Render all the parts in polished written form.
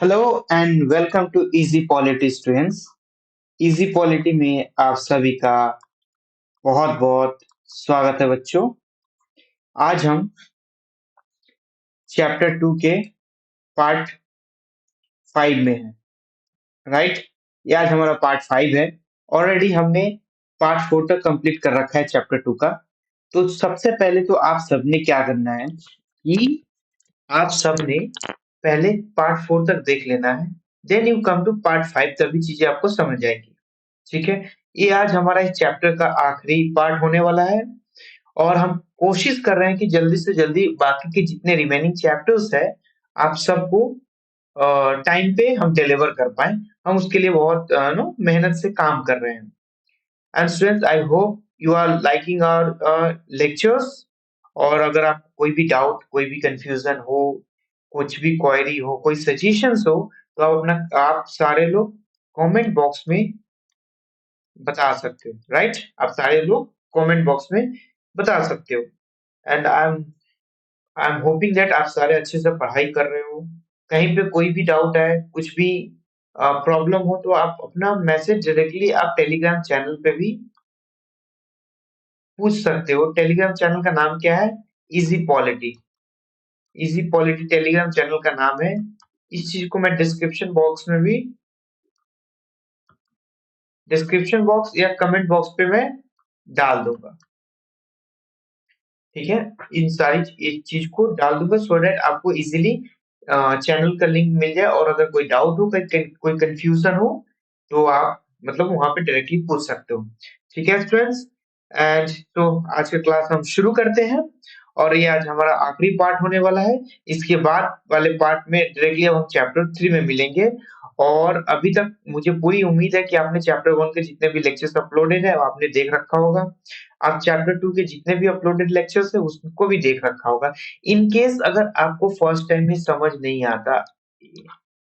Hello and welcome to easy polity students. Easy polity में आप सभी का बहुत बहुत स्वागत है बच्चों। आज हम चैप्टर 2 के पार्ट 5 में हैं, राइट। ये आज हमारा पार्ट 5 है। ऑलरेडी हमने पार्ट 4 तक कंप्लीट कर रखा है चैप्टर 2 का। तो सबसे पहले तो आप सबने क्या करना है कि आप सबने पहले पार्ट 4 तक देख लेना है, then you come to part 5, तभी चीजें आपको समझ आएगी। ठीक है, ये आज हमारा इस चैप्टर का आखिरी पार्ट होने वाला है और हम कोशिश कर रहे हैं कि जल्दी से जल्दी बाकी के जितने रिमेनिंग चैप्टर्स है आप सबको टाइम पे हम डिलीवर कर पाए। हम उसके लिए बहुत नो मेहनत से काम कर रहे हैं। And students, I hope you are liking our lectures. और अगर आप कोई भी डाउट, कोई भी कंफ्यूजन हो, कुछ भी क्वेरी हो, कोई सजेशंस हो, तो आप सारे लोग कमेंट बॉक्स में बता सकते हो, राइट। आप सारे लोग कमेंट बॉक्स में बता सकते हो। And I am hoping that आप सारे अच्छे से पढ़ाई कर रहे हो। कहीं पे कोई भी डाउट है, कुछ भी प्रॉब्लम हो, तो आप अपना मैसेज डायरेक्टली आप टेलीग्राम चैनल पे भी पूछ सकते हो। टेलीग्राम चैनल का नाम क्या है? Easy polity. Easy polity Telegram channel का नाम है। इस चीज को मैं डिस्क्रिप्शन बॉक्स या कमेंट बॉक्स पे मैं डाल दूंगा। ठीक है, इन सारी इस चीज को डाल दूंगा सो दैट आपको इजीली चैनल का लिंक मिल जाए। और अगर कोई डाउट हो, कोई कंफ्यूजन हो, तो आप मतलब वहां पे डायरेक्टली पूछ सकते हो। ठीक है स्टूडेंट्स, एंड तो आज का क्लास हम शुरू करते हैं। और ये आज हमारा आखिरी पार्ट होने वाला है। इसके बाद वाले पार्ट में डायरेक्टली अब हम चैप्टर 3 में मिलेंगे। और अभी तक मुझे पूरी उम्मीद है कि आपने चैप्टर 1 के जितने भी लेक्चर्स अपलोडेड है वो आपने देख रखा होगा। आप चैप्टर 2 के जितने भी अपलोडेड लेक्चर्स है उसको भी देख रखा होगा। इन केस अगर आपको फर्स्ट टाइम में समझ नहीं आता,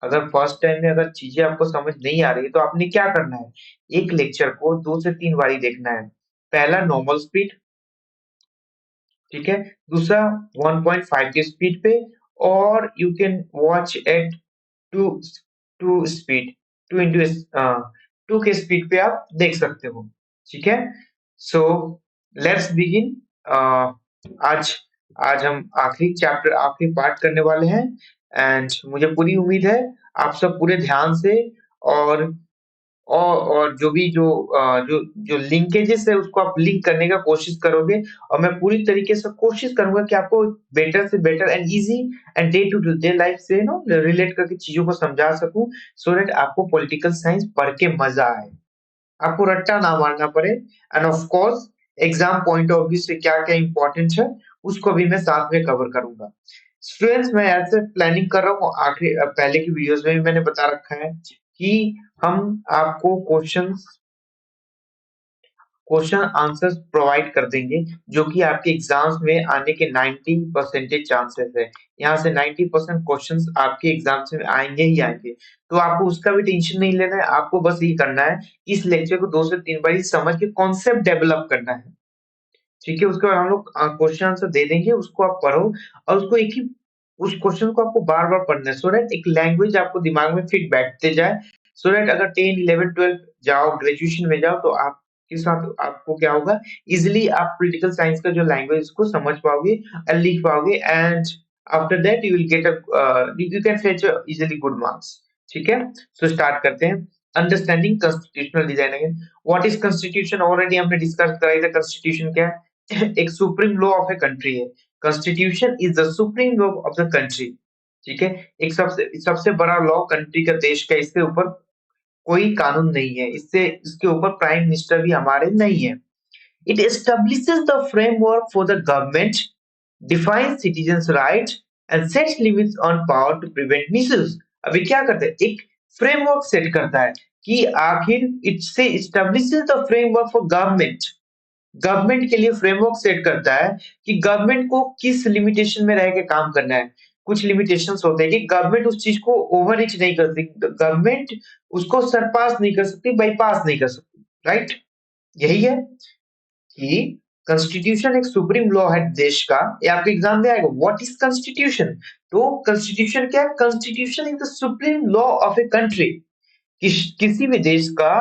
अगर फर्स्ट टाइम में अगर चीजें आपको समझ नहीं आ रही है, तो आपने क्या करना है, एक लेक्चर को 2 से 3 बारी देखना है। पहला नॉर्मल स्पीड, ठीक है, दूसरा 1.5 की स्पीड पे, और you can watch at two two speed, two into two के स्पीड पे आप देख सकते हो। ठीक है, सो लेट्स बिगिन। आज आज हम आखिरी पार्ट करने वाले हैं। एंड मुझे पूरी उम्मीद है आप सब पूरे ध्यान से और और जो भी जो जो लिंकेजेस है उसको आप लिंक करने का कोशिश करोगे। और मैं पूरी तरीके से कोशिश करूंगा कि आपको बेटर से better and easy and day to day life से नो रिलेट करके चीजों को समझा सकूं, सो दैट आपको पॉलिटिकल साइंस पढ़ के मजा आए, आपको रट्टा ना मारना पड़े। And of course exam point of view से क्या क्या इंपॉर्टेंट है उसको भी मैं साथ में कवर करूंगा। स्टूडेंट्स, मैं ऐसे प्लानिंग कर रहा हूँ, आखिरी पहले की वीडियोस में भी मैंने बता रखा है कि हम आपको क्वेश्चन आंसर्स प्रोवाइड कर देंगे जो कि आपके एग्जाम्स में आने के 90% चांसेस है। यहाँ से 90% क्वेश्चंस आपके एग्जाम्स में आएंगे ही आएंगे। तो आपको उसका भी टेंशन नहीं लेना है, आपको बस ये करना है इस लेक्चर को 2 से 3 बार समझ के कॉन्सेप्ट डेवलप करना है। ठीक है, उसके बाद हम लोग क्वेश्चन आंसर दे देंगे, उसको आप पढ़ो और उसको एक ही उस क्वेश्चन को आपको बार बार पढ़ना है, सो दैट एक लैंग्वेज आपको दिमाग में फिट बैठते जाए। सो दैट अगर 10 11 12 जाओ, ग्रेजुएशन में जाओ, तो आपके साथ आपको क्या होगा, इजिली आप पॉलिटिकल साइंस का जो लैंग्वेज को समझ पाओगे और लिख पाओगे। And after that you will get you can fetch easily good marks. ठीक है, सो स्टार्ट करते हैं। Understanding constitutional design again. What is constitution? Already हमने डिस्कस करा था कॉन्स्टिट्यूशन क्या है। एक supreme law of a country है। Constitution is the supreme law of the country. ठीक है, एक सबसे सबसे बड़ा लॉ कंट्री का, देश का, इसके ऊपर कोई कानून नहीं है, इससे इसके ऊपर प्राइम मिनिस्टर भी हमारे नहीं है। It establishes the framework for the government, defines citizens right and sets limits on power to prevent misuse. अभी क्या करता है, एक फ्रेमवर्क सेट करता है कि आखिर इससे establishes the framework for government, government के लिए फ्रेमवर्क सेट करता है कि गवर्नमेंट को किस लिमिटेशन में रह के काम करना है। कुछ लिमिटेशंस होते हैं कि गवर्नमेंट उस चीज को ओवर रीच नहीं कर सकती, गवर्नमेंट उसको सरपास नहीं कर सकती, बाईपास नहीं कर सकती, राइट। यही है कि कॉन्स्टिट्यूशन एक सुप्रीम लॉ है देश का। ये आपके एग्जाम में आएगा, व्हाट इज कॉन्स्टिट्यूशन। तो कॉन्स्टिट्यूशन क्या है? Constitution is the supreme law of a country. किसी भी देश का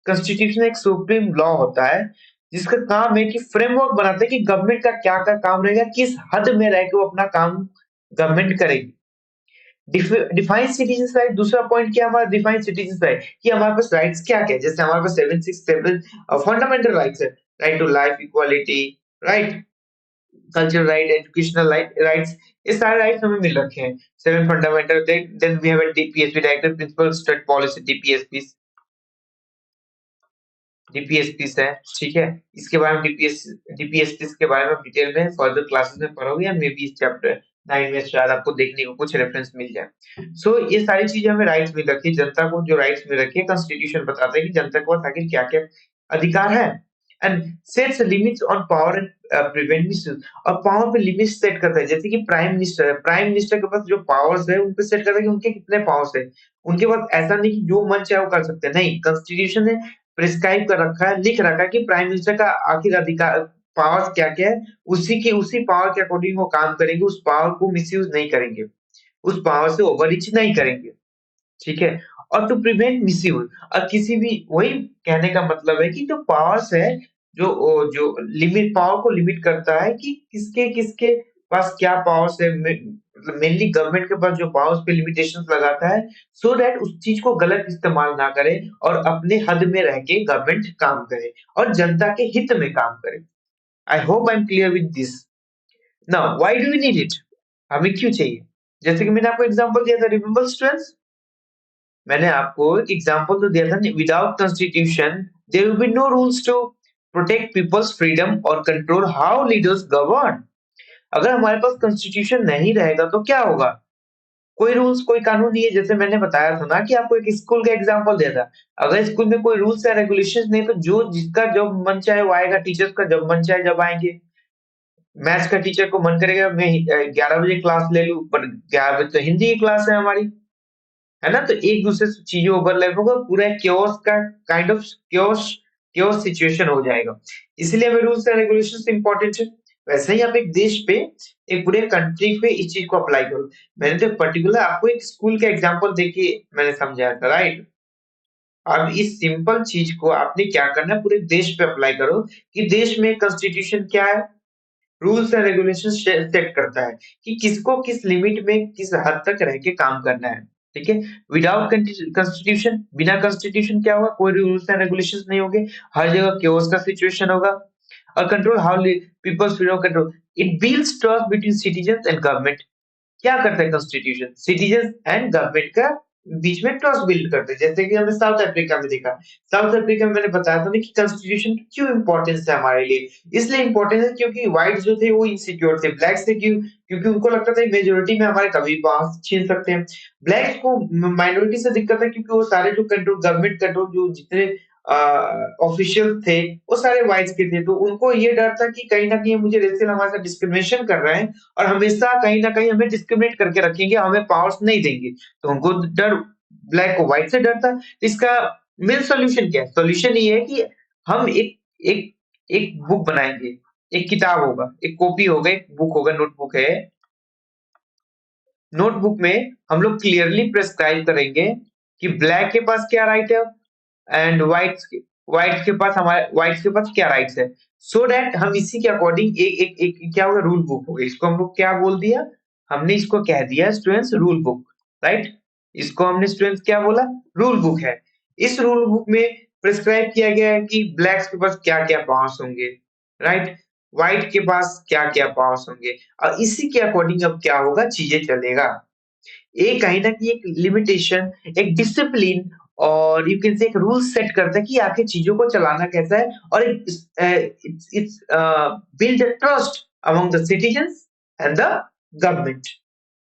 कॉन्स्टिट्यूशन एक सुप्रीम लॉ होता है, जिसका काम है कि फ्रेमवर्क बनाता है कि गवर्नमेंट का क्या क्या काम रहेगा, किस हद में रह के वो अपना काम गवर्नमेंट करेगी। डिफाइन सिटीजन राइट, दूसरा पॉइंट क्या हमारा डिफाइन सिटीजन राइट, कि हमारे पास राइट्स क्या क्या है। जैसे हमारे पास 767 फंडामेंटल राइट्स है, right to life, equality, right, cultural right, educational rights, ये सारे राइट्स हमें मिल रखे हैं। Seven fundamental, then we have a DPSP, director principle state policy, DPSPs है, ठीक है। इसके बारे में डीपीएसपीस के बारे में डिटेल में फर्दर क्लासेस में पढ़ोगे, या मे बी इस चैप्टर 9 में शायद आपको देखने को कुछ रेफरेंस मिल जाए। सो ये सारी चीजें हमें राइट्स मिल रखी है, जनता को जो राइट्स मिल रखी है, कॉन्स्टिट्यूशन बताता है कि जनता के पास आखिर क्या क्या अधिकार है। And sets limits on power and prevent misuse, और पावर पे लिमिट सेट करता है। जैसे कि प्राइम मिनिस्टर है, प्राइम मिनिस्टर के पास जो पावर्स है उन पे सेट करता है कि उनके कितने पावर्स है। उनके पास ऐसा नहीं कि जो मन चाहे वो कर सकते हैं, नहीं, कॉन्स्टिट्यूशन ने प्रिस्क्राइब कर रखा है, लिख रखा है कि प्राइम मिनिस्टर का आखिर अधिकार पावर्स क्या-क्या है, उसी पावर के अकॉर्डिंग वो काम करेंगे, उस पावर को मिसयूज नहीं करेंगे, उस पावर से ओवररीच नहीं करेंगे, ठीक है। और टू प्रिवेंट मिसयूज, और किसी भी, वही कहने का मतलब है कि जो पावर्स है, जो लिमिट पावर को लिमिट करता है कि किसके किसके पास क्या पावर्स है, मतलब मेनली गवर्नमेंट के पास जो पावर्स पे लिमिटेशंस लगाता है, सो दैट उस चीज को गलत इस्तेमाल ना करे और अपने हद में रह के गवर्नमेंट काम करे और जनता के हित में काम करे। I hope I am clear with this. Now why do we need it, हमें क्यों चाहिए? जैसे कि मैंने आपको एग्जांपल दिया था, रिमेंबर स्टूडेंट्स, मैंने आपको एक एग्जांपल तो दिया था, without constitution there will be no rules to protect people's freedom और कंट्रोल हाउ लीडर्स गवर्न। अगर हमारे पास कॉन्स्टिट्यूशन नहीं रहेगा तो क्या होगा? कोई रूल्स कोई कानून नहीं है। जैसे मैंने बताया था ना कि आपको एक स्कूल का एग्जांपल दिया था, अगर स्कूल में कोई रूल्स या रेगुलेशंस नहीं तो जो जिसका जब मन चाहे वो आएगा, टीचर्स का जब मन चाहे जब आएंगे। मैथ्स का टीचर को मन करेगा मैं 11 बजे क्लास ले लूं, पर 11 बजे तो हिंदी की क्लास है हमारी, है ना। तो एक दूसरे से चीजें ओवरलैप होगा, पूरा क्योस का kind of chaos chaos situation हो जाएगा। इसलिए हमें रूल्स एंड रेगुलेशंस इंपॉर्टेंट है। वैसे ही आप एक देश पे, एक पूरे कंट्री पे इस चीज को अप्लाई करो। मैंने तो पर्टिकुलर आपको एक स्कूल का एग्जांपल देके मैंने समझाया था, राइट। अब इस सिंपल चीज को आपने क्या करना है, पूरे देश पे अप्लाई करो कि देश में कॉन्स्टिट्यूशन क्या है, रूल्स एंड रेगुलेशन सेट करता है कि किसको किस लिमिट में किस हद तक रह के काम करना है, ठीक है। विदाउट कॉन्स्टिट्यूशन, बिना कॉन्स्टिट्यूशन क्या होगा, कोई रूल्स एंड रेगुलेशंस नहीं होंगे, हर जगह केओस का सिचुएशन होगा। और control how people's freedom control, it builds trust between citizens and government. क्या करता है कॉन्स्टिट्यूशन, सिटीजन एंड गवर्नमेंट का बीच में ट्रस्ट बिल्ड करते हैं। जैसे कि हमने साउथ अफ्रीका में देखा, साउथ अफ्रीका में मैंने बताया था ना कि कॉन्स्टिट्यूशन क्यों इंपॉर्टेंस है हमारे लिए। इसलिए इंपॉर्टेंस है क्योंकि व्हाइट जो थे वो इनसिक्योर थे, ब्लैक से क्यों, क्योंकि उनको लगता था मेजोरिटी में हमारे कभी पास छीन सकते हैं। ब्लैक को माइनॉरिटी से दिक्कत है क्योंकि वो सारे जो कंट्रोल, गवर्नमेंट कंट्रोल, जो जितने ऑफिशियल थे वो सारे व्हाइट्स के थे, तो उनको ये डर था कि कहीं ना कहीं मुझे रेसियल हमारे साथ डिस्क्रिमिनेशन कर रहे हैं और हमेशा कहीं ना कहीं हमें डिस्क्रिमिनेट करके रखेंगे, हमें पावर्स नहीं देंगे। तो उनको डर, ब्लैक को व्हाइट से डर था। इसका मेन सॉल्यूशन क्या है? सॉल्यूशन ये है कि हम एक एक एक बुक बनाएंगे, एक किताब होगा, एक कॉपी होगा, एक बुक होगा, नोटबुक है। नोटबुक में हम लोग क्लियरली प्रेस्क्राइब करेंगे कि ब्लैक के पास क्या राइट है एंड व्हाइट्स के पास क्या राइट्स है। सो दैट हम इसी के अकॉर्डिंग एक क्या होगा, रूल बुक होगा। इसको हम लोग क्या बोल दिया, हमने इसको कह दिया स्टूडेंट्स रूल बुक, राइट। इसको हमने स्टूडेंट्स क्या बोला, रूल बुक है। इस रूल बुक में प्रिस्क्राइब किया गया है कि ब्लैक्स के पास क्या क्या पावर्स होंगे, राइट, व्हाइट के पास क्या क्या पावर्स होंगे, और इसी के अकॉर्डिंग अब क्या होगा, चीजें चलेगा। ये कहीं न कहीं एक लिमिटेशन, एक डिसिप्लिन और यू कैन से एक रूल सेट करता है कि आखिर चीज़ों को चलाना कैसा है, और it's build a trust among the citizens and the government.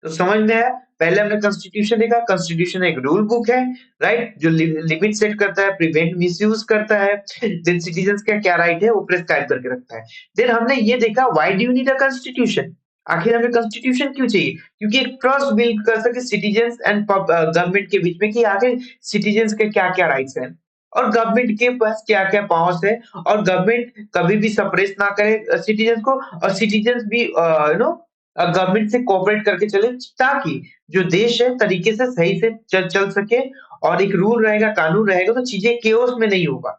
तो समझ में आया? पहले हमने कॉन्स्टिट्यूशन देखा, कॉन्स्टिट्यूशन एक रूल बुक है, राइट, जो लिमिट सेट करता है, प्रिवेंट मिसयूज करता है, देन सिटीजंस का क्या राइट है वो प्रिस्क्राइब करके रखता है। देन हमने ये देखा why do you need a constitution, आखिर हमें कॉन्स्टिट्यूशन क्यों चाहिए? क्योंकि एक ट्रस्ट बिल्ड कर सके सिटीजंस एंड गवर्नमेंट के बीच में कि आखिर सिटीजंस के क्या-क्या राइट्स हैं। और गवर्नमेंट के पास क्या-क्या पावर्स है और गवर्नमेंट कभी भी सप्रेस ना करे सिटीजन को और सिटीजन्स भी गवर्नमेंट से कोऑपरेट करके चले ताकि जो देश है तरीके से सही से चल सके और एक रूल रहेगा, कानून रहेगा तो चीज़ें केओस में नहीं होगा।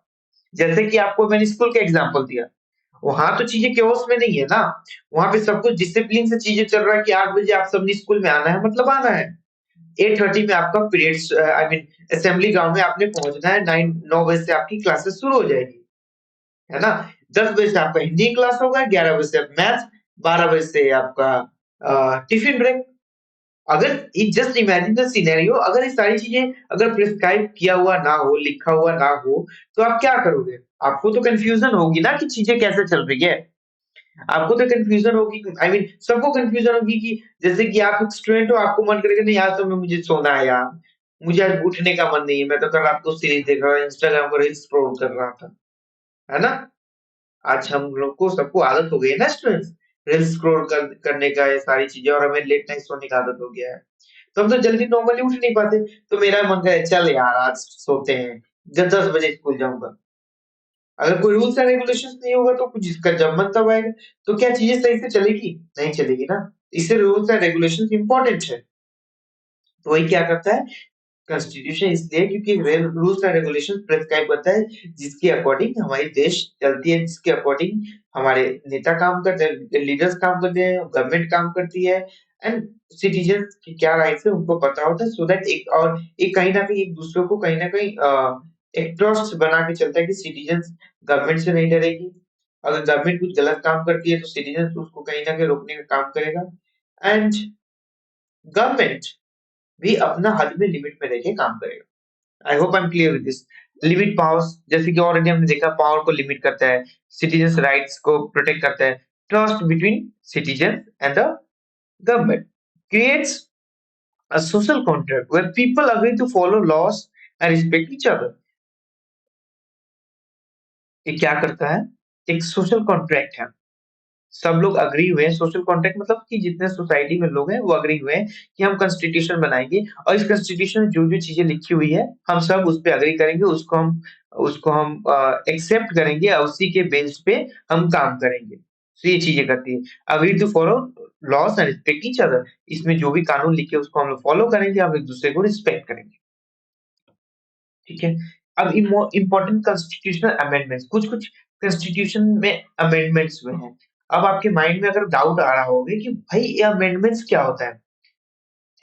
जैसे कि आपको मैंने स्कूल का एग्ज़ाम्पल दिया, वहाँ तो चीज़ें केओस में नहीं है ना, वहाँ पे सब कुछ डिसिप्लिन से चीज़ें चल रहा है कि 8 बजे आप सबने स्कूल में आना है मतलब आना है। 8:30 में आपका periods I mean assembly ground में आपने पहुँचना है, 9 बजे से आपकी क्लासेस शुरू हो जाएगी, है ना? 10 बजे से आपका हिंदी क्लास होगा, 11 बजे से मैथ्स, 12 बजे से आपका टिफ़िन ब्रेक। अगर जस्ट इमेजिन द सिनेरियो अगर ये सारी चीज़ें अगर प्रिस्क्राइब किया हुआ ना हो, लिखा हुआ ना हो, तो आप क्या करोगे? आपको तो कन्फ्यूज़न होगी ना कि चीज़ें कैसे चल रही है। आपको तो कन्फ्यूज़न होगी आई मीन सबको कन्फ्यूज़न होगी कि जैसे कि आप एक स्टूडेंट हो, आपको मन करेगा नहीं आज तो मैं मुझे सोना है यार, मुझे आज उठने का मन नहीं है, मैं तो कल रात को सीरीज़ देख रहा था, इंस्टाग्राम पर रील्स स्क्रॉल कर रहा था, है ना? आज हम लोग को सबको आदत हो गई है ना स्टूडेंट्स, रील्स स्क्रॉल करने का ये सारी चीज़ें और हमें लेट नाइट सोने का आदत हो गया है। तो हम तो जल्दी नॉर्मली उठ नहीं पाते, तो मेरा मन करे चल यार आज सोते हैं, 10 बजे स्कूल जाऊँगा। अगर कोई रूल्स एंड रेगुलेशंस नहीं होगा तो जिसका जब मन तब आएगा, तो क्या चीज़ें सही से चलेगी? नहीं चलेगी ना। इसलिए रूल्स एंड रेगुलेशंस इम्पोर्टेंट है। तो वही क्या करता है कॉन्स्टिट्यूशन इसलिए क्योंकि रूल्स एंड रेगुलेशन प्रिस्क्राइब करता है जिसके अकॉर्डिंग हमारी देश चलती है, जिसके अकॉर्डिंग हमारे नेता काम करते हैं, लीडर्स काम करते हैं, गवर्नमेंट काम करती है एंड सिटीजन्स की क्या राइट्स है उनको पता होता है सो दैट एक कहीं न कहीं एक दूसरे को कहीं न कहीं एक ट्रस्ट बना के चलता है कि सिटीजन्स गवर्नमेंट से नहीं डरेगी। अगर गवर्नमेंट कुछ गलत काम करती है तो सिटीजन्स उसको कहीं न कहीं रोकने का काम करेगा एंड गवर्नमेंट भी अपना हद में लिमिट में रह के काम करेगा। आई hope I am clear with this. Limit powers जैसे कि ऑलरेडी हमने देखा पावर को लिमिट करता है, सिटीजन्स राइट्स को प्रोटेक्ट करता है, trust between citizen and the government creates a social contract where people agree to follow laws and respect each other. ये क्या करता है? एक सोशल कॉन्ट्रैक्ट है। सब लोग एग्री हुए हैं सोशल कॉन्ट्रैक्ट मतलब कि जितने सोसाइटी में लोग हैं वो एग्री हुए हैं कि हम कॉन्स्टिट्यूशन बनाएँगे और इस कॉन्स्टिट्यूशन में जो-जो चीज़ें लिखी हुई है, हम सब उस पे एग्री करेंगे, उसको हम एक्सेप्ट करेंगे और उसी के बेस पे हम काम करेंगे। तो ये चीज़ें करती है। Agree to follow laws and respect each other इसमें जो भी कानून लिखे उसको हम लोग फॉलो करेंगे, हम एक-दूसरे को रिस्पेक्ट करेंगे। ठीक है? अब इम्पोर्टेंट कॉन्स्टिट्यूशनल अमेंडमेंट्स कुछ-कुछ कॉन्स्टिट्यूशन में अमेंडमेंट्स हुए हैं। अब आपके माइंड में अगर डाउट आ रहा होगा कि भाई ये अमेंडमेंट्स क्या होता है?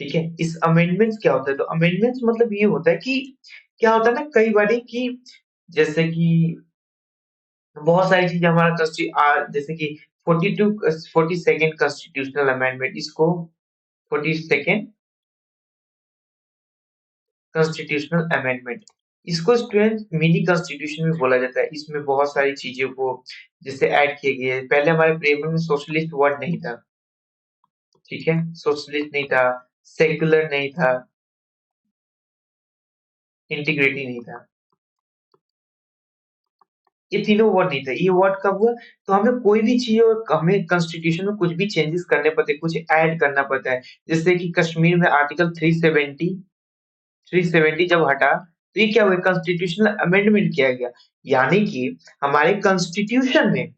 ठीक है? इस अमेंडमेंट्स क्या होता है? तो अमेंडमेंट्स मतलब ये होता है कि क्या होता है ना कई बारी कि जैसे कि बहुत सारी चीज़ें हमारा जैसे कि 42 42nd कॉन्स्टिट्यूशनल अमेंडमेंट इसको 42nd कॉन्स्टिट्यूशनल अमेंडमेंट इसको स्टूडेंट मिनी कॉन्स्टिट्यूशन भी बोला जाता है। इसमें बहुत सारी चीज़ों को जैसे ऐड किए गए हैं। पहले हमारे प्रेम में सोशलिस्ट वर्ड नहीं था, ठीक है? सोशलिस्ट नहीं था, सेक्युलर नहीं था, इंटीग्रिटी नहीं था। ये तीनों वर्ड नहीं था। ये वर्ड कब हुआ? तो हमें कोई भी चीज़ और हमें कॉन्स्टिट्यूशन में कुछ भी चेंजेस करने पड़ते हैं, कुछ ऐड करना पड़ता है। जैसे कि कश्मीर में आर्टिकल 370 जब हटा, तो ये क्या हुआ? कॉन्स्टिट्यूशनल अमेंडमेंट किया गया। यानी कि हमारे कॉन्स्टिट्यूशन में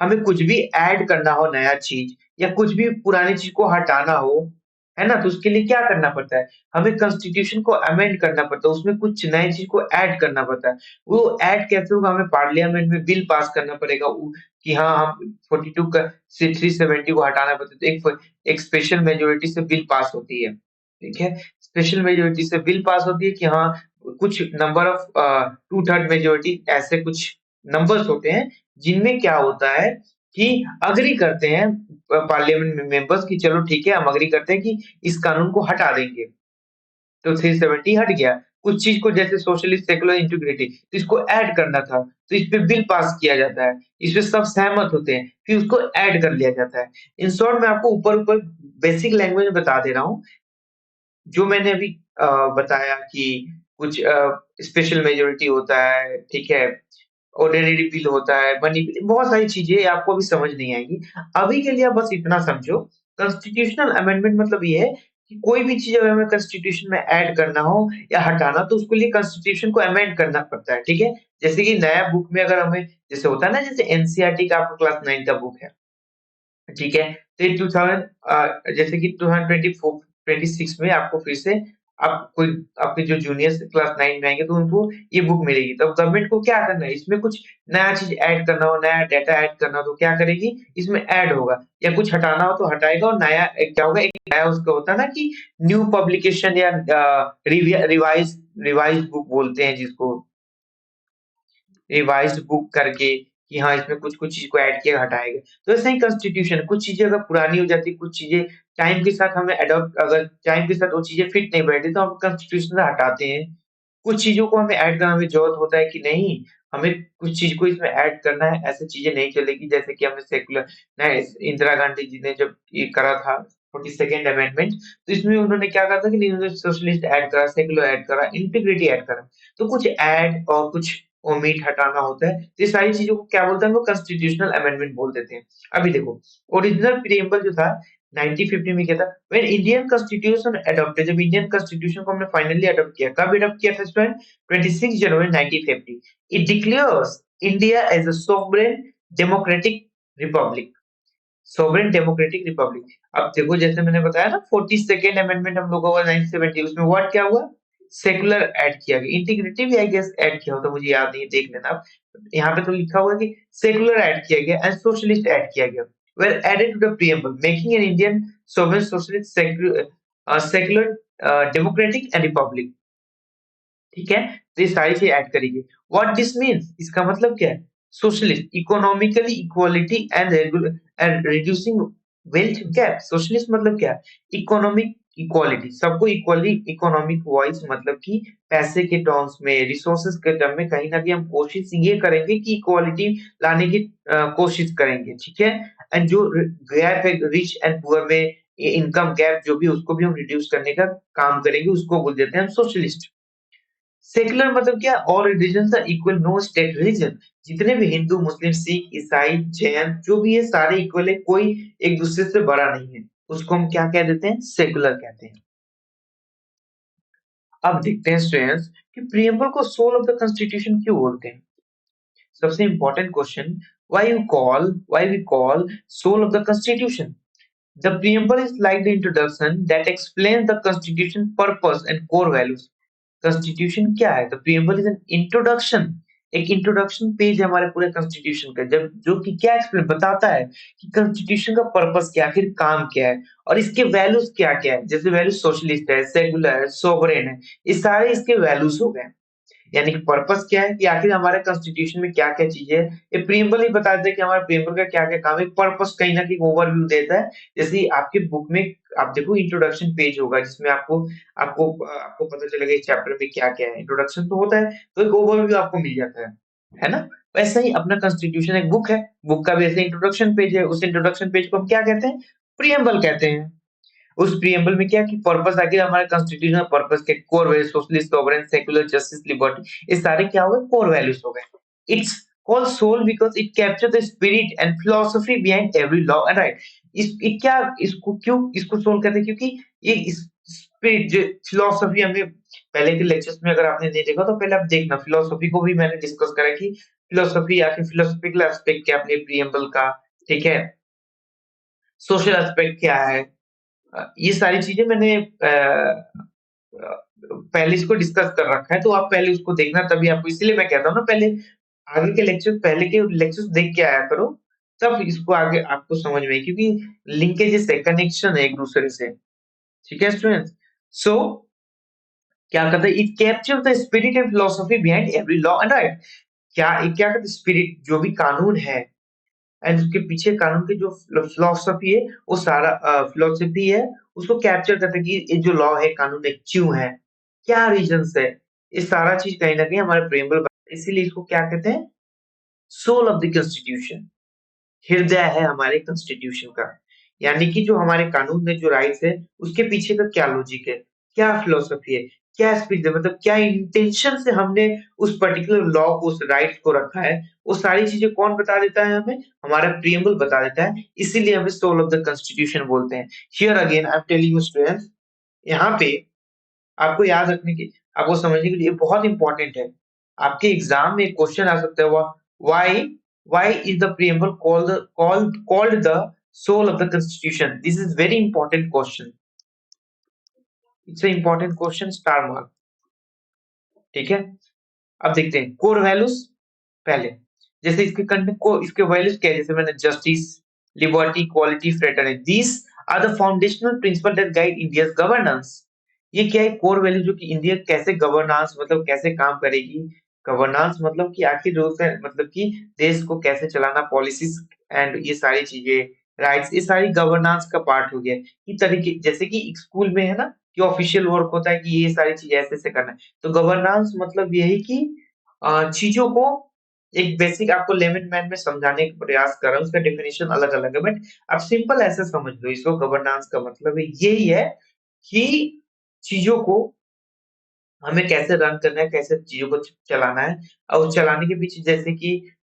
हमें कुछ भी ऐड करना हो नया चीज़ या कुछ भी पुरानी चीज़ को हटाना हो, है ना? तो उसके लिए क्या करना पड़ता है? हमें कॉन्स्टिट्यूशन को अमेंड करना पड़ता है, उसमें कुछ नई चीज़ को ऐड करना पड़ता है। वो ऐड कैसे होगा? हमें पार्लियामेंट में बिल पास करना पड़ेगा कि हाँ, हम 42 का से 370 को हटाना पड़ता है, तो एक स्पेशल मेजॉरिटी से बिल पास होती है, ठीक है? स्पेशल मेजॉरिटी से बिल पास होती है कि हाँ, कुछ नंबर ऑफ 2/3 मेजॉरिटी ऐसे कुछ नंबर्स होते हैं जिनमें क्या होता है कि एग्री करते हैं पार्लियामेंट में मेंबर्स कि चलो ठीक है हम एग्री करते हैं कि इस कानून को हटा देंगे। तो 370 हट गया। कुछ चीज़ को जैसे सोशलिस्ट, सेकुलर, इंटीग्रिटी तो इसको ऐड करना था, तो इस पे बिल पास किया जाता है। इस पे सब सहमत होते हैं, फिर उसको ऐड कर लिया जाता है। इन शॉर्ट मैं आपको ऊपर-ऊपर बेसिक लैंग्वेज में बता दे रहा हूँ। जो मैंने अभी बताया कि कुछ स्पेशल मेजॉरिटी होता है, ठीक है? ऑर्डिनरी बिल होता है, मनी बिल बहुत सारी चीज़ें आपको अभी समझ नहीं आएँगी। अभी के लिए आप बस इतना समझो, कॉन्स्टिट्यूशनल अमेंडमेंट मतलब ये है कि कोई भी चीज़ अगर हमें कॉन्स्टिट्यूशन में ऐड करना हो या हटाना तो उसके लिए कॉन्स्टिट्यूशन को अमेंड करना पड़ता है, ठीक है? जैसे कि नया बुक में अगर हमें जैसे होता है ना जैसे एनसीईआरटी का आपका क्लास 9 का बुक है, ठीक है? तो ये 2000 जैसे कि 2024 26 में आपको फिर से आप कोई आपके जो जूनियर्स क्लास 9 में आएँगे तो उनको ये बुक मिलेगी। तब गवर्नमेंट को क्या करना है, इसमें कुछ नया चीज़ ऐड करना हो, नया डाटा ऐड करना हो तो क्या करेगी, इसमें ऐड होगा या कुछ हटाना हो तो हटाएगा और नया एक क्या होगा, एक नया उसका होता है ना कि न्यू पब्लिकेशन या रिवाइज़ बुक बोलते हैं जिसको, रिवाइज़्ड बुक करके कि हाँ, इसमें कुछ-कुछ चीज़ को ऐड किया, हटाया गया। तो ऐसे ही कॉन्स्टिट्यूशन कुछ चीज़ें अगर पुरानी हो जाती है, कुछ चीज़ें टाइम के साथ हमें एडॉप्ट अगर टाइम के साथ वो चीज़ें फिट नहीं बैठती तो हम कॉन्स्टिट्यूशन से हटाते हैं। कुछ चीज़ों को हमें ऐड करना हमें ज़रूरत होता है कि नहीं, हमें कुछ चीज़ को इसमें ऐड करना है, ऐसी चीज़ें नहीं चलेगी जैसे कि हमने सेक्युलर इंदिरा गांधी जी ने जब ये करा था 42nd अमेंडमेंट, तो इसमें उन्होंने क्या कहा था कि नहीं उन्होंने सोशलिस्ट ऐड करा, सेक्युलर ऐड करा, इंटीग्रिटी ऐड करा। तो कुछ ऐड और कुछ ओमिट हटाना होता है। तो ये सारी चीज़ों को क्या बोलते हैं, हम लोग कॉन्स्टिट्यूशनल अमेंडमेंट बोल देते हैं। अभी देखो, ओरिजिनल प्रीएम्बल जो था 1950 में क्या था, व्हेन इंडियन कॉन्स्टिट्यूशन अडॉप्टेड, जब इंडियन कॉन्स्टिट्यूशन को हमने फाइनली अडॉप्ट किया, कब अडॉप्ट किया था student? 26 January 1950। It declares India as a sovereign democratic Republic. Sovereign democratic Republic. अब देखो जैसे मैंने बताया ना 42nd अमेंडमेंट हम लोगों का 1970, उसमें व्हाट क्या हुआ? सेक्युलर ऐड किया गया। इंटीग्रिटी भी आई गेस ऐड किया हो तो मुझे याद नहीं है, देख लेना आप। यहाँ पे तो लिखा हुआ है कि सेक्युलर ऐड किया गया एंड सोशलिस्ट ऐड किया गया। were added to the preamble, making an Indian sovereign socialist secular democratic and republic. ठीक है? तो ये सारी चीज़ ऐड करेंगे। व्हाट दिस मीन्स, इसका मतलब क्या है? Socialist, economically equality and reducing wealth gap. Socialist मतलब क्या है? इकोनॉमिक इक्वालिटी, सबको इक्वली इकोनॉमिक वाइज़ मतलब कि पैसे के टर्म्स में, रिसोर्सेज़ के टर्म में कहीं न कहीं हम कोशिश ये करेंगे कि इक्वालिटी लाने की कोशिश करेंगे, ठीक है? एंड जो गैप है रिच एंड पुअर में, ये इनकम गैप जो भी उसको भी हम रिड्यूस करने का काम करेंगे, उसको बोल देते हैं हम सोशलिस्ट। सेक्युलर मतलब क्या? All religions are equal, no state religion. जितने भी हिंदू, मुस्लिम, सिख, ईसाई, जैन जो भी है सारे इक्वल है, कोई एक दूसरे से बड़ा नहीं है। उसको हम क्या कह देते हैं? सेक्युलर कहते हैं। अब देखते हैं स्टूडेंट्स कि प्रिएम्बल को सोल ऑफ द कॉन्स्टिट्यूशन क्यों बोलते हैं? सबसे important question, why we call soul of the constitution? The preamble is like the introduction that explains the constitution purpose and core values. Constitution क्या है? The preamble is an introduction. एक introduction page है हमारे पूरे constitution का, जब जो कि क्या एक्सप्लेन बताता है कि कॉन्स्टिट्यूशन का पर्पस क्या है, आखिर काम क्या है और इसके वैल्यूज क्या क्या है। जैसे वैल्यू सोशलिस्ट है, सेकुलर है, सोवरेन है, ये सारे इसके वैल्यूज हो गए। यानी कि पर्पस क्या है कि आखिर हमारे कॉन्स्टिट्यूशन में क्या-क्या चीजें हैं। ये प्रीएम्बल ही बता देता है कि हमारे प्रीएम्बल का क्या-क्या काम है। पर्पस कहीं न कहीं ओवरव्यू देता है। जैसे आपके बुक में आप देखो इंट्रोडक्शन पेज होगा जिसमें आपको आपको आपको पता चलेगा इस चैप्टर में क्या-क्या है। इंट्रोडक्शन तो होता है, तो एक ओवरव्यू आपको मिल जाता है ना? वैसे ही अपना कॉन्स्टिट्यूशन एक बुक है, बुक का भी ऐसे इंट्रोडक्शन पेज है, उस इंट्रोडक्शन पेज को हम क्या कहते हैं? प्रीएम्बल कहते हैं। उस प्रीएम्बल में क्या कि पर्पस आखिर हमारे कॉन्स्टिट्यूशनल पर्पस के core values socialist, sovereign, secular, justice, liberty, ये सारे क्या हो गए? कोर वैल्यूज हो गए। It's called soul because it capture the spirit and philosophy behind every law and right. इस ये क्या इसको क्यों इसको सोल कहते हैं? क्योंकि ये इस स्पिरिट जो फिलॉसफी हमने पहले के लेक्चर्स में अगर आपने नहीं देखा तो पहले आप देखना, फिलॉसफी को भी मैंने डिस्कस करा कि फिलॉसफी आखिर फिलोसॉफिकल एस्पेक्ट क्या है अपने प्रीएम्बल का, ठीक है? सोशल एस्पेक्ट क्या है? ये सारी चीज़ें मैंने पहले इसको डिस्कस कर रखा है, तो आप पहले उसको देखना तभी आपको, इसीलिए मैं कहता हूँ ना पहले आगे के लेक्चर पहले के लेक्चर्स देख के आया करो, तब इसको आगे आपको समझ में आए क्योंकि लिंकेजेस है, कनेक्शन है एक-दूसरे से। ठीक है स्टूडेंट्स? सो क्या कहते हैं it capture the spirit and philosophy behind every law and right. क्या ये क्या कहते हैं स्पिरिट जो भी कानून है एंड उसके पीछे कानून की जो फिलॉसफी है वो सारा फिलॉसफी है उसको कैप्चर करता है कि ये जो लॉ है कानून है क्यों है, क्या रीजंस है, ये सारा चीज कहीं ना कहीं हमारे प्रेम्बल, इसीलिए इसको क्या कहते हैं? सोल ऑफ द कॉन्स्टिट्यूशन, हृदय है हमारे कॉन्स्टिट्यूशन का। यानी कि जो हमारे कानून में जो राइट्स है उसके पीछे का क्या लॉजिक है, क्या फिलॉसफी है, क्या स्पिरिट है, मतलब क्या इंटेंशन से हमने उस पर्टिकुलर लॉ को, उस राइट्स को रखा है, वो सारी चीजें कौन बता देता है हमें? हमारा प्रीएम्बल बता देता है। इसीलिए हमें सोल ऑफ द कॉन्स्टिट्यूशन बोलते हैं। Here again I am telling you students, यहाँ पे आपको याद रखने की, आपको समझने के लिए बहुत इंपॉर्टेंट है। आपके एग्जाम में क्वेश्चन आ सकता है, why why is the preamble called the soul of the constitution? This is very important question. It's a important question, star mark. ठीक है, अब देखते हैं कोर वैल्यूज। पहले जैसे इसके कंटेंट को, इसके वैल्यूज क्या है, जैसे मैंने justice, liberty, equality, fraternity, these are the foundational principle that guide India's governance. ये क्या है, कोर वैल्यू, जो कि इंडिया कैसे गवर्नेंस मतलब कैसे काम करेगी। गवर्नेंस मतलब कि आखिर रूल्स है, मतलब कि देश को कैसे चलाना, पॉलिसीज एंड ये सारी चीजें, राइट्स, ये सारी गवर्नेंस का पार्ट हो गया। ये तरीके जैसे कि स्कूल में है ना कि ऑफिशियल वर्क होता है कि ये सारी चीजें ऐसे ऐसे करना है, तो गवर्नेंस मतलब यही कि चीजों को एक बेसिक आपको लेमन मैन में समझाने का प्रयास कर रहा हूँ। उसका डेफिनेशन अलग अलग है, बट आप सिंपल ऐसे समझ लो इसको। गवर्नेंस का मतलब है यही है कि चीजों को हमें कैसे रन करना है, कैसे चीजों को चलाना है, और चलाने के पीछे जैसे कि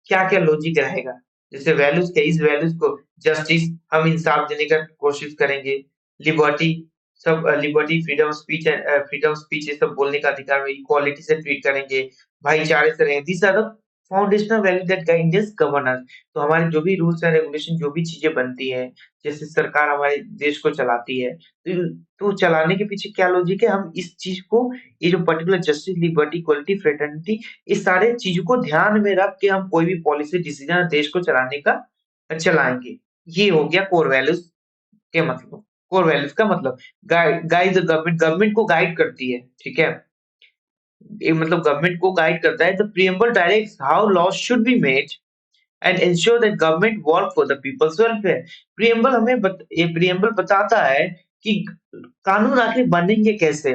क्या क्या लॉजिक रहेगा। जैसे वैल्यूज क्या, इस वैल्यूज को जस्टिस, हम इंसाफ देने का कोशिश करेंगे। लिबर्टी, सब लिबर्टी, फ्रीडम स्पीच, ये सब बोलने का अधिकार में, इक्वालिटी से ट्रीट करेंगे, भाईचारे से रहेंगे। These are the foundational value that guide India's governance. तो हमारे जो भी रूल्स एंड रेगुलेशन, जो भी चीजें बनती है, जैसे सरकार हमारे देश को चलाती है, तो चलाने के पीछे क्या लॉजिक है, हम इस चीज को, ये जो particular justice, liberty, equality, fraternity, इस सारे चीजों को ध्यान में रख के हम कोई भी पॉलिसी डिसीजन देश को चलाने का चलाएंगे। ये हो गया कोर वैल्यूज के मतलब। कोर वैल्यूज का मतलब गाइड द गवर्नमेंट, गवर्नमेंट को गाइड करती है। ठीक है, ये मतलब गवर्नमेंट को गाइड करता है। The preamble directs how laws should be made and ensure that government work for the people's welfare. Preamble ये प्रीएम्बल बताता है कि कानून आखिर बनेंगे कैसे,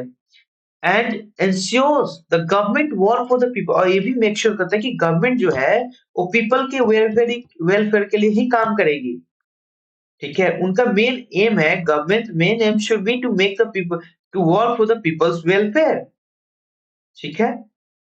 and ensures the government work for the people, और ये भी मेक श्योर करता है कि गवर्नमेंट जो है वो पीपल के वेलफेयर के लिए ही काम करेगी। ठीक है, उनका मेन एम है, government main aim should be to make the people, to work for the people's welfare. ठीक है,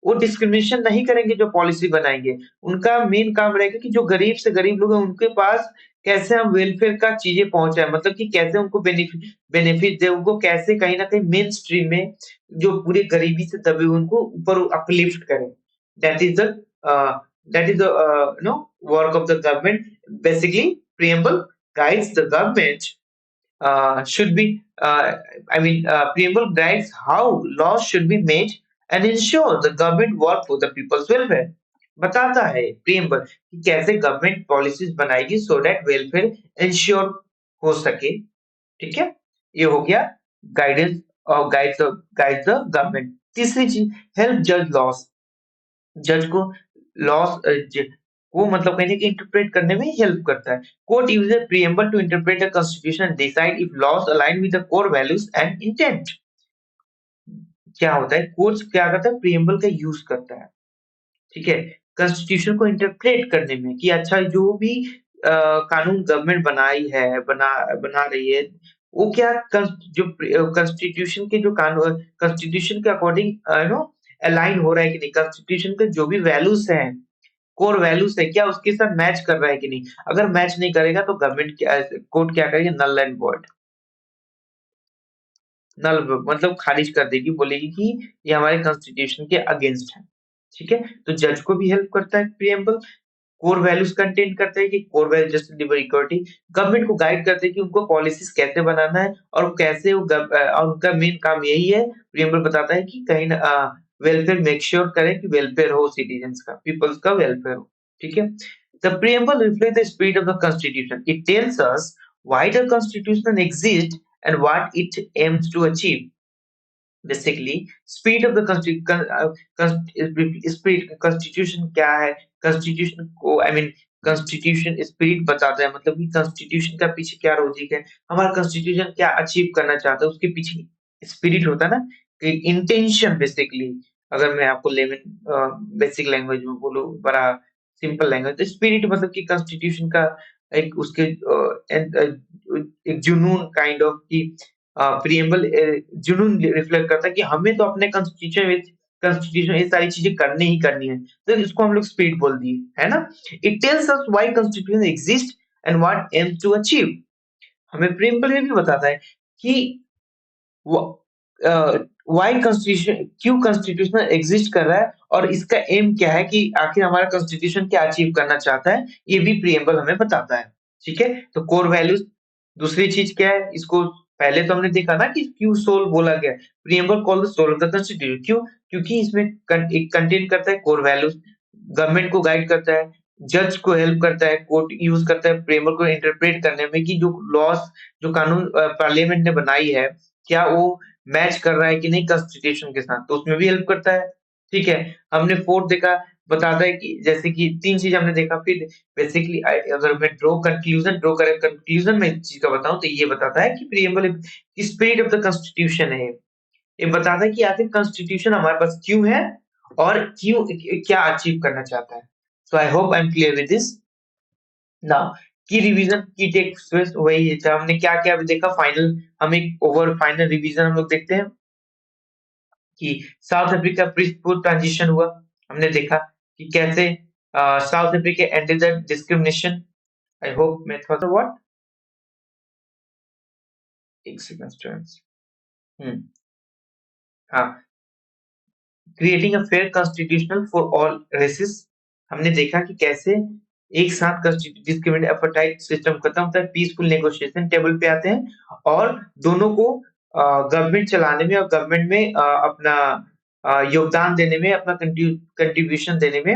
वो डिस्क्रिमिनेशन नहीं करेंगे जो पॉलिसी बनाएंगे। उनका मेन काम रहेगा कि जो गरीब से गरीब लोग हैं उनके पास कैसे हम वेलफेयर का चीजें पहुंचाएं, मतलब कि कैसे उनको बेनिफिट दे, उनको कैसे कहीं ना कहीं मेन स्ट्रीम में जो पूरे गरीबी से दबे हुए उनको ऊपर अपलिफ्ट करें। That is the that is the no work of the government. Basically preamble guides the government should be I mean preamble guides how laws should be made and ensure the government work for the people's welfare। बताता है preamble कि कैसे government policies बनाएगी so that welfare ensure हो सके। ठीक है, ये हो गया गाइडेंस और गाइड द गवर्नमेंट। तीसरी चीज, हेल्प जज लॉस। जज को लॉस को मतलब कहीं कि इंटरप्रेट करने में हेल्प करता है। Court uses preamble to interpret the constitution and decide if laws align with the core values and intent. क्या होता है, कोर्ट क्या करता है, प्रीएम्बल का यूज करता है। ठीक है, कॉन्स्टिट्यूशन को इंटरप्रेट करने में कि अच्छा जो भी कानून गवर्नमेंट बनाई है, बना रही है, वो क्या जो कॉन्स्टिट्यूशन के जो कानून, कॉन्स्टिट्यूशन के अकॉर्डिंग नो अलाइन हो रहा है कि नहीं, कॉन्स्टिट्यूशन के जो भी वैल्यूज हैं, कोर वैल्यूज है, क्या उसके साथ मैच कर रहा है कि नहीं। अगर मैच नहीं करेगा तो गवर्नमेंट क्या, कोर्ट क्या करेगी, नल एंड वॉइड, नल मतलब खारिज कर देगी, बोलेगी कि ये हमारे कॉन्स्टिट्यूशन के अगेंस्ट है। ठीक है, तो जज को भी हेल्प करता है प्रीएम्बल। कोर वैल्यूज कंटेन करते हैं कि core value justice liberty equality. Government को गाइड करते हैं कि उनको पॉलिसीज कैसे बनाना है और कैसे और उनका मेन काम यही है। प्रीएम्बल बताता है कि कहीं ना वेलफेयर मेक श्योर करें कि वेलफेयर हो, सिटीजन्स का, पीपल्स का वेलफेयर हो। ठीक है, the preamble reflect the spirit of the constitution. It tells us why the constitution exist and what it aims to achieve. Basically spirit of the spirit, constitution क्या है, constitution को I mean constitution spirit बताता है, मतलब कि constitution का पीछे क्या लॉजिक है, हमारा कॉन्स्टिट्यूशन क्या अचीव करना चाहता है, उसके पीछे स्पिरिट होता है ना, कि इंटेंशन। बेसिकली अगर मैं आपको बेसिक लैंग्वेज में बोलूं, बड़ा सिंपल लैंग्वेज, तो स्पिरिट मतलब कि कॉन्स्टिट्यूशन का एक उसके एक जुनून काइंड ऑफ की प्रीएम्बल जुनून रिफ्लेक्ट करता है कि हमें तो अपने कॉन्स्टिट्यूशन ये सारी चीजें करनी ही करनी है, तो इसको हम लोग स्पिरिट बोल दिए, है ना। It tells us why constitution exist and what aims to achieve. हमें प्रीएम्बल ये भी बताता है कि व्हाई कॉन्स्टिट्यूशन, क्यों कॉन्स्टिट्यूशन एग्जिस्ट कर रहा है और इसका एम क्या है कि आखिर हमारा कॉन्स्टिट्यूशन क्या अचीव करना चाहता है, ये भी प्रीएम्बल हमें बताता है। ठीक है, तो कोर वैल्यूज दूसरी चीज क्या है, इसको पहले तो हमने देखा ना कि क्यों सोल बोला गया, preamble called the soul of the constitution. क्यों? क्योंकि इसमें एक कंटेन करता है कोर वैल्यूज, गवर्नमेंट को गाइड करता है, जज को हेल्प करता है, कोर्ट यूज करता है प्रीएम्बल को इंटरप्रेट करने में कि जो लॉस, जो कानून पार्लियामेंट ने बनाई है, क्या वो मैच कर रहा है कि नहीं कॉन्स्टिट्यूशन के साथ, तो उसमें भी हेल्प करता है। ठीक है, हमने फोर्थ देखा, बताता है कि जैसे कि तीन चीज हमने देखा। फिर बेसिकली अगर मैं ड्रॉ करे कंक्लूजन में इस चीज का बताऊं तो ये बताता है कि preamble spirit of the constitution है। ये बताता है कि आखिर कॉन्स्टिट्यूशन हमारे पास क्यों है और क्यों, क्या अचीव करना चाहता है। So I hope I am clear with this now. की रिवीजन की टेक्स्ट वही है, हमने क्या क्या देखा फाइनल, हम एक ओवर फाइनल रिवीजन हम लोग देखते हैं कि साउथ अफ्रीका पीसफुल ट्रांजिशन हुआ। हमने देखा कि कैसे South Africa ended the discrimination. I hope मैं थोड़ा सा व्हाट, एक सेकंड स्टूडेंट्स। हम्म, हाँ, creating a fair constitutional for all races. हमने देखा कि कैसे एक साथ डिस्क्रिमिनेट एपार्थाइड सिस्टम खत्म होता है, पीसफुल नेगोशिएशन टेबल पे आते हैं और दोनों को गवर्नमेंट चलाने में और गवर्नमेंट में अपना योगदान देने में, अपना कंट्रीब्यूशन देने में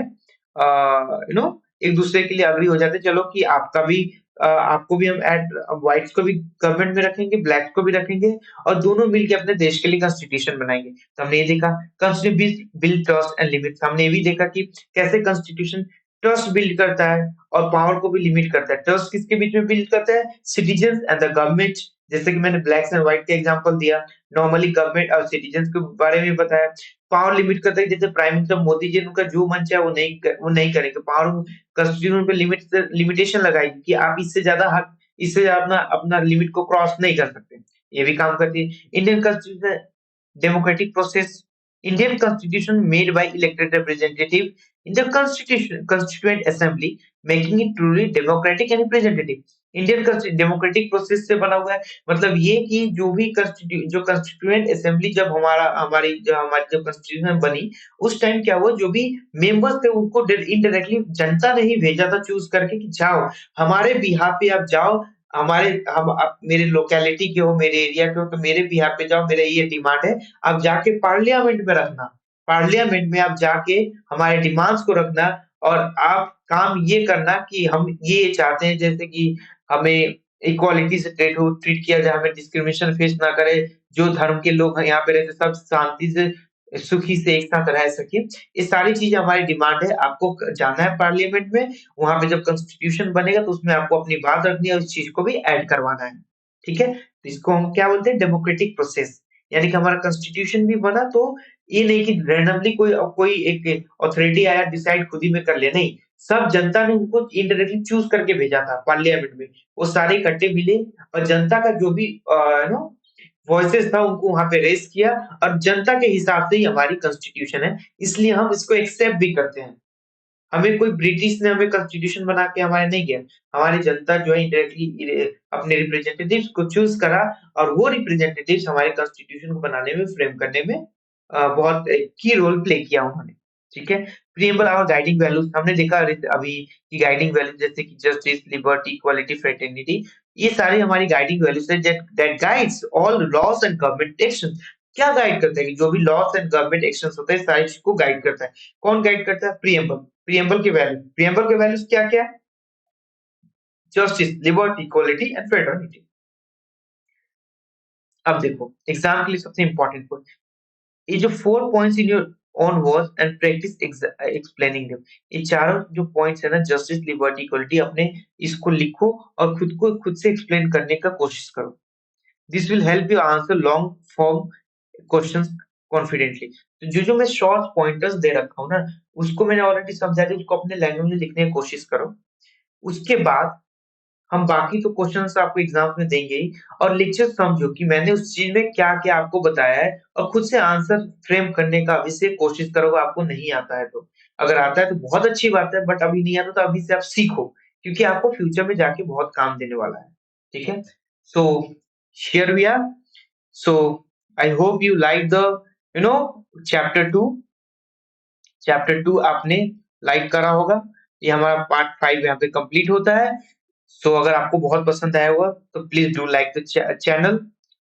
एक दूसरे के लिए अग्री हो जाते हैं। चलो कि आपका भी आपको भी हम एड व्हाइट्स को भी गवर्नमेंट में रखेंगे, ब्लैक को भी रखेंगे और दोनों मिलके अपने देश के लिए कॉन्स्टिट्यूशन बनाएंगे। तो हमने ये देखा constitution build trust and limits. हमने ये भी देखा कि कैसे कॉन्स्टिट्यूशन ट्रस्ट बिल्ड करता है और पावर को भी लिमिट करता है। ट्रस्ट किसके बीच में बिल्ड करता है? Citizen and the government. जैसे कि मैंने ब्लैक एंड व्हाइट का एग्जांपल दिया, नॉर्मली गवर्नमेंट और सिटीजन के बारे में बताया। पावर लिमिट करता है, जैसे प्राइम मिनिस्टर मोदी जी, उनका जो मन चाहे वो नहीं करेंगे। पावर कॉन्स्टिट्यूशन पे लिमिटेशन लगाएगी कि आप इससे ज्यादा हक, इससे ज्यादा अपना अपना लिमिट को क्रॉस नहीं कर सकते। ये भी काम करती है। Indian constitution democratic process. Indian constitution made by elected representative in the constitution constituent assembly, making it truly democratic and representative. Indian democratic process से बना हुआ है, मतलब ये कि जो भी जो कंस्टिट्यूएंट असेंबली, जब हमारी जब कॉन्स्टिट्यूशन बनी, उस टाइम क्या हुआ, जो भी मेंबर्स थे उनको इनडायरेक्टली जनता ने ही भेजा था चूज करके कि जाओ हमारे बिहाफ पे आप जाओ, हम आप मेरे लोकेलिटी के हो, मेरे एरिया के हो, तो मेरे बिहाफ पे जाओ, मेरा ये डिमांड है, आप जाके पार्लियामेंट में रखना। पार्लियामेंट में आप जाके हमारे डिमांड्स को रखना और आप काम ये करना कि हम ये चाहते हैं, जैसे कि हमें इक्वालिटी से ट्रीट किया जाए, हमें डिस्क्रिमिनेशन फेस ना करे, जो धर्म के लोग हैं यहाँ पे रहते सब शांति से सुखी से एक साथ रह सके। ये सारी चीजें हमारी डिमांड है। आपको जाना है पार्लियामेंट में, वहां पे जब कॉन्स्टिट्यूशन बनेगा तो उसमें आपको अपनी बात रखनी है और इस चीज को भी ऐड करवाना है। ठीक है, तो इसको हम क्या बोलते हैं? Democratic process. यानी कि हमारा कॉन्स्टिट्यूशन भी बना तो ये नहीं कि रैंडमली कोई कोई एक अथॉरिटी आया डिसाइड खुद ही में कर ले, नहीं, सब जनता ने उनको इनडायरेक्टली चूज करके भेजा था पार्लियामेंट में। वो सारे इकट्ठे मिले और जनता का जो भी वॉइसेस था उनको वहां पे रेस किया और जनता के हिसाब से ही हमारी कॉन्स्टिट्यूशन है, इसलिए हम इसको एक्सेप्ट भी करते हैं। हमें कोई ब्रिटिश ने हमें कॉन्स्टिट्यूशन बना के हमारे नहीं दिया, हमारी जनता जो है डायरेक्टली अपने रिप्रेजेंटेटिव्स को चूज करा और वो रिप्रेजेंटेटिव्स हमारे कॉन्स्टिट्यूशन को बनाने में, फ्रेम करने में बहुत की रोल प्ले किया उन्होंने। ठीक है, प्रीएम्बल और गाइडिंग वैल्यूज हमने देखा अभी की गाइडिंग वैल्यूज जैसे कि जस्टिस, लिबर्टी, इक्वालिटी, फ्रेटर्निटी, ये सारी हमारी गाइडिंग वैल्यूज है that guides all loss and government action. क्या गाइड करता है? कि जो भी लॉस एंड गवर्नमेंट एक्शंस होते हैं सारी चीज को गाइड करता है। कौन गाइड करता है? प्रीएम्बल। प्रीएम्बल के वैल्यूज क्या क्या है? Justice, liberty, equality and fraternity. अब देखो एग्जाम के लिए सबसे इंपॉर्टेंट पॉइंट, ये जो 4 points in your own words and practice explaining them, ये चारों जो पॉइंट्स है ना, जस्टिस, लिबर्टी, इक्वालिटी, अपने इसको लिखो और खुद से एक्सप्लेन करने का कोशिश करो। This will help you answer long form questions confidently. तो जो जो मैं शॉर्ट पॉइंटर्स दे रखा हूँ ना, उसको मैंने ऑलरेडी समझा दिया, उसको अपने लैंग्वेज में लिखने की कोशिश करो। उसके बाद हम बाकी तो क्वेश्चंस आपको एग्जाम में देंगे ही, और लेक्चर समझो कि मैंने उस चीज में क्या-क्या आपको बताया है और खुद से आंसर फ्रेम करने का अभी से कोशिश करो। आपको नहीं आता है तो, अगर आता है तो बहुत अच्छी बात है, बट अभी नहीं आता तो अभी से आप सीखो, क्योंकि आपको फ्यूचर में जाके बहुत काम देने वाला है। ठीक है? So here we are. So I hope you like the chapter 2. Chapter 2 आपने लाइक करा होगा। ये हमारा पार्ट 5 यहाँ पे कंप्लीट होता है। सो अगर आपको बहुत पसंद आया होगा तो please do like the channel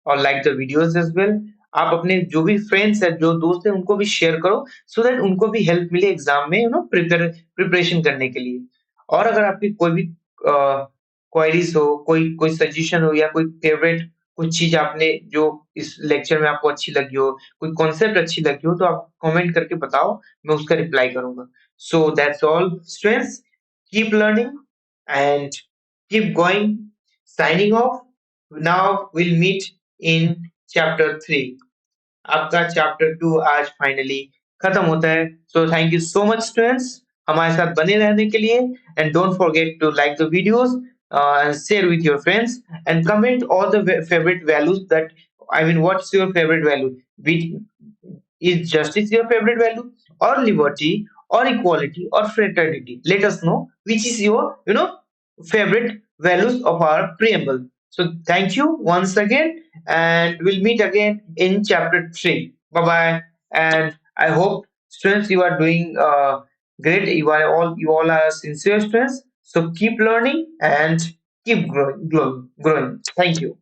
और like the videos as well. आप अपने जो भी फ्रेंड्स हैं, जो दोस्त हैं, उनको भी शेयर करो सो दैट उनको भी हेल्प मिले एग्जाम में प्रिपरेशन करने के लिए। और अगर आपकी कोई भी क्वेरीज हो, कोई कोई सजेशन हो या कोई फेवरेट कोई चीज आपने जो इस लेक्चर में आपको अच्छी लगी हो, कोई कॉन्सेप्ट अच्छी लगी हो, तो आप कमेंट करके बताओ, मैं उसका रिप्लाई करूंगा। So that's all students, keep learning and keep going. Signing off. Now will meet in chapter 3। आपका चैप्टर 2 आज फाइनली खत्म होता है। So thank you so much students हमारे साथ बने रहने के लिए। And don't forget to like the videos and share with your friends and comment all the favorite values that I mean what's your favorite value, which is justice your favorite value, or liberty, or equality, or fraternity. Let us know which is your favorite values of our preamble. So thank you once again, and we'll meet again in chapter 3. Bye bye. And I hope students you are doing great. You all are sincere students. So keep learning and keep growing. Thank you.